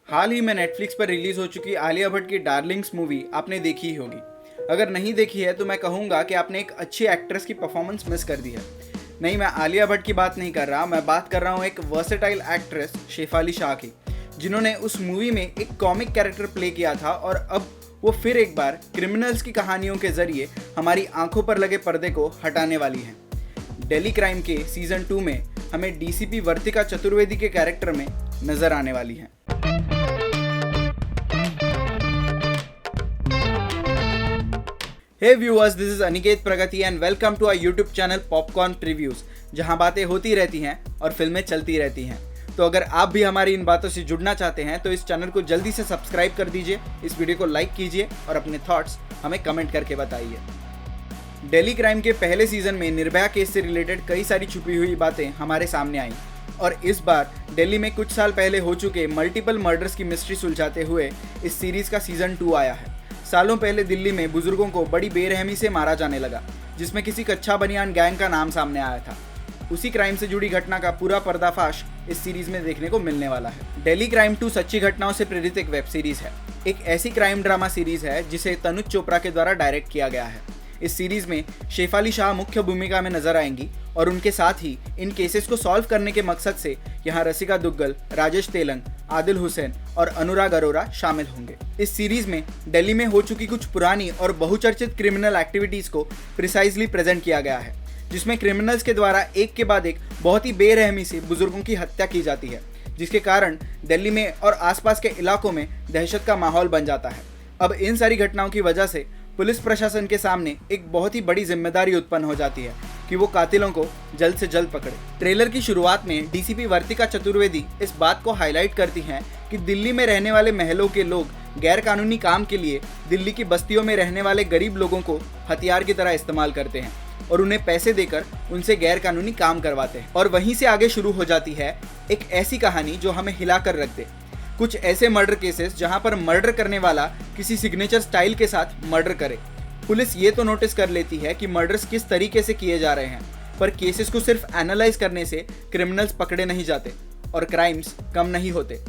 हाल ही में नेटफ्लिक्स पर रिलीज हो चुकी आलिया भट्ट की डार्लिंग्स मूवी आपने देखी ही होगी। अगर नहीं देखी है तो मैं कहूँगा कि आपने एक अच्छी एक्ट्रेस की परफॉर्मेंस मिस कर दी है। नहीं, मैं आलिया भट्ट की बात नहीं कर रहा, मैं बात कर रहा हूँ एक वर्सेटाइल एक्ट्रेस शेफाली शाह की, जिन्होंने उस मूवी में एक कॉमिक कैरेक्टर प्ले किया था और अब वो फिर एक बार क्रिमिनल्स की कहानियों के जरिए हमारी आंखों पर लगे पर्दे को हटाने वाली हैं। दिल्ली क्राइम के सीजन 2 में हमें डीसीपी वर्तिका चतुर्वेदी के कैरेक्टर में नजर आने वाली हैं। Hey viewers, this is Aniket Pragati and welcome to our YouTube channel popcorn previews, जहां बातें होती रहती हैं और फिल्में चलती रहती हैं। तो अगर आप भी हमारी इन बातों से जुड़ना चाहते हैं तो इस चैनल को जल्दी से सब्सक्राइब कर दीजिए, इस वीडियो को लाइक कीजिए और अपने थॉट्स हमें कमेंट करके बताइए। दिल्ली क्राइम के पहले सीजन में निर्भया केस से रिलेटेड कई सारी छुपी हुई बातें हमारे सामने आईं और इस बार दिल्ली में कुछ साल पहले हो चुके मल्टीपल मर्डर्स की मिस्ट्री सुलझाते हुए इस सीरीज का सीजन 2 आया है। सालों पहले दिल्ली में बुजुर्गों को बड़ी बेरहमी से मारा जाने लगा, जिसमें किसी कच्चा बनियान गैंग का नाम सामने आया था। उसी क्राइम से जुड़ी घटना का पूरा पर्दाफाश इस सीरीज में देखने को मिलने वाला है। दिल्ली क्राइम 2 सच्ची घटनाओं से प्रेरित एक वेब सीरीज है। एक ऐसी क्राइम ड्रामा सीरीज है जिसे तनुज चोपड़ा के द्वारा डायरेक्ट किया गया है। इस सीरीज में शेफाली शाह मुख्य भूमिका में नजर आएंगी और उनके साथ ही इन केसेस को सॉल्व करने के मकसद से यहाँ रसिका दुग्गल, राजेश तेलंग, आदिल हुसैन और अनुराग अरोरा शामिल होंगे। इस सीरीज में दिल्ली में हो चुकी कुछ पुरानी और बहुचर्चित क्रिमिनल एक्टिविटीज को प्रिसाइजली प्रेजेंट किया गया है, जिसमें क्रिमिनल्स के द्वारा एक के बाद एक बहुत ही बेरहमी से बुजुर्गों की हत्या की जाती है, जिसके कारण दिल्ली में और आसपास के इलाकों में दहशत का माहौल बन जाता है। अब इन सारी घटनाओं की वजह से पुलिस प्रशासन के सामने एक बहुत ही बड़ी जिम्मेदारी उत्पन्न हो जाती है कि वो कातिलों को जल्द से जल्द पकड़े। ट्रेलर की शुरुआत में डीसीपी वर्तिका चतुर्वेदी इस बात को हाईलाइट करती हैं कि दिल्ली में रहने वाले महलों के लोग गैर कानूनी काम के लिए दिल्ली की बस्तियों में रहने वाले गरीब लोगों को हथियार की तरह इस्तेमाल करते हैं और उन्हें पैसे देकर उनसे गैर कानूनी काम करवाते हैं। और वहीं से आगे शुरू हो जाती है एक ऐसी कहानी जो हमें हिला कर रख दे। कुछ ऐसे मर्डर केसेस जहां पर मर्डर करने वाला किसी सिग्नेचर स्टाइल के साथ मर्डर करे। पुलिस ये तो नोटिस कर लेती है कि मर्डर्स किस तरीके से किए जा रहे हैं, पर केसेस को सिर्फ एनालाइज करने से क्रिमिनल्स पकड़े नहीं जाते और क्राइम्स कम नहीं होते।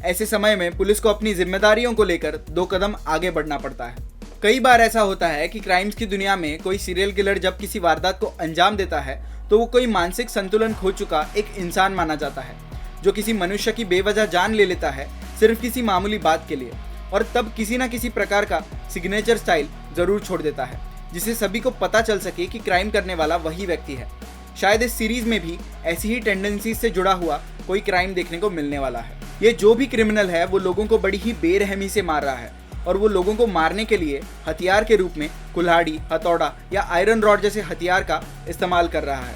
ऐसे समय में पुलिस को अपनी जिम्मेदारियों को लेकर 2 कदम आगे बढ़ना पड़ता है। कई बार ऐसा होता है कि क्राइम्स की दुनिया में कोई सीरियल किलर जब किसी वारदात को अंजाम देता है तो वो कोई मानसिक संतुलन खो चुका एक इंसान माना जाता है, जो किसी मनुष्य की बेवजह जान ले लेता है सिर्फ किसी मामूली बात के लिए, और तब किसी न किसी प्रकार का सिग्नेचर स्टाइल जरूर छोड़ देता है, जिससे सभी को पता चल सके कि क्राइम करने वाला वही व्यक्ति है। शायद इस सीरीज में भी ऐसी ही टेंडेंसी से जुड़ा हुआ कोई क्राइम देखने को मिलने वाला है। ये जो भी क्रिमिनल है वो लोगों को बड़ी ही बेरहमी से मार रहा है और वो लोगों को मारने के लिए हथियार के रूप में कुल्हाड़ी, हथौड़ा या आयरन रॉड जैसे हथियार का इस्तेमाल कर रहा है।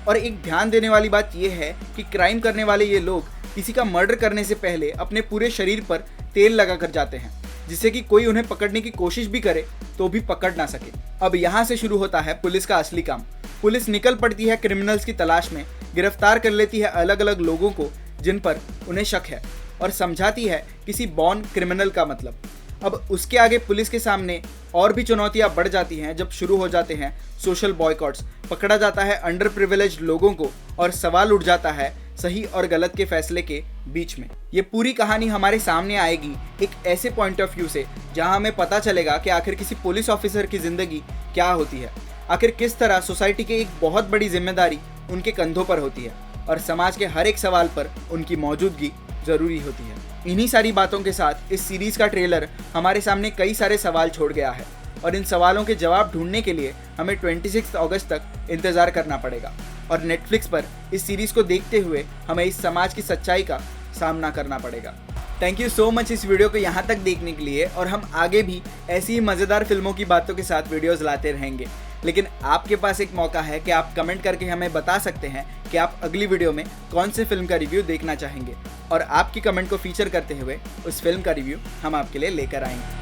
और एक ध्यान देने वाली बात यह है कि क्राइम करने वाले ये लोग किसी का मर्डर करने से पहले अपने पूरे शरीर पर तेल लगा कर जाते हैं, जिससे कि कोई उन्हें पकड़ने की कोशिश भी करे तो भी पकड़ ना सके। अब यहाँ से शुरू होता है पुलिस का असली काम। पुलिस निकल पड़ती है क्रिमिनल्स की तलाश में, गिरफ्तार कर लेती है अलग अलग लोगों को जिन पर उन्हें शक है और समझाती है किसी बॉर्न क्रिमिनल का मतलब। अब उसके आगे पुलिस के सामने और भी चुनौतियां बढ़ जाती हैं जब शुरू हो जाते हैं सोशल बॉयकॉट्स, पकड़ा जाता है अंडर प्रिविलेज्ड लोगों को और सवाल उठ जाता है सही और गलत के फैसले के बीच में। ये पूरी कहानी हमारे सामने आएगी एक ऐसे पॉइंट ऑफ व्यू से जहां हमें पता चलेगा कि आखिर किसी पुलिस ऑफिसर की जिंदगी क्या होती है, आखिर किस तरह सोसाइटी की एक बहुत बड़ी जिम्मेदारी उनके कंधों पर होती है और समाज के हर एक सवाल पर उनकी मौजूदगी जरूरी होती है। इन्हीं सारी बातों के साथ इस सीरीज का ट्रेलर हमारे सामने कई सारे सवाल छोड़ गया है और इन सवालों के जवाब ढूंढने के लिए हमें 26 अगस्त तक इंतजार करना पड़ेगा और नेटफ्लिक्स पर इस सीरीज को देखते हुए हमें इस समाज की सच्चाई का सामना करना पड़ेगा। थैंक यू सो मच इस वीडियो को यहाँ तक देखने के लिए, और हम आगे भी ऐसी ही मज़ेदार फिल्मों की बातों के साथ वीडियोज़ लाते रहेंगे। लेकिन आपके पास एक मौका है कि आप कमेंट करके हमें बता सकते हैं कि आप अगली वीडियो में कौन से फिल्म का रिव्यू देखना चाहेंगे, और आपकी कमेंट को फीचर करते हुए उस फिल्म का रिव्यू हम आपके लिए लेकर आएंगे।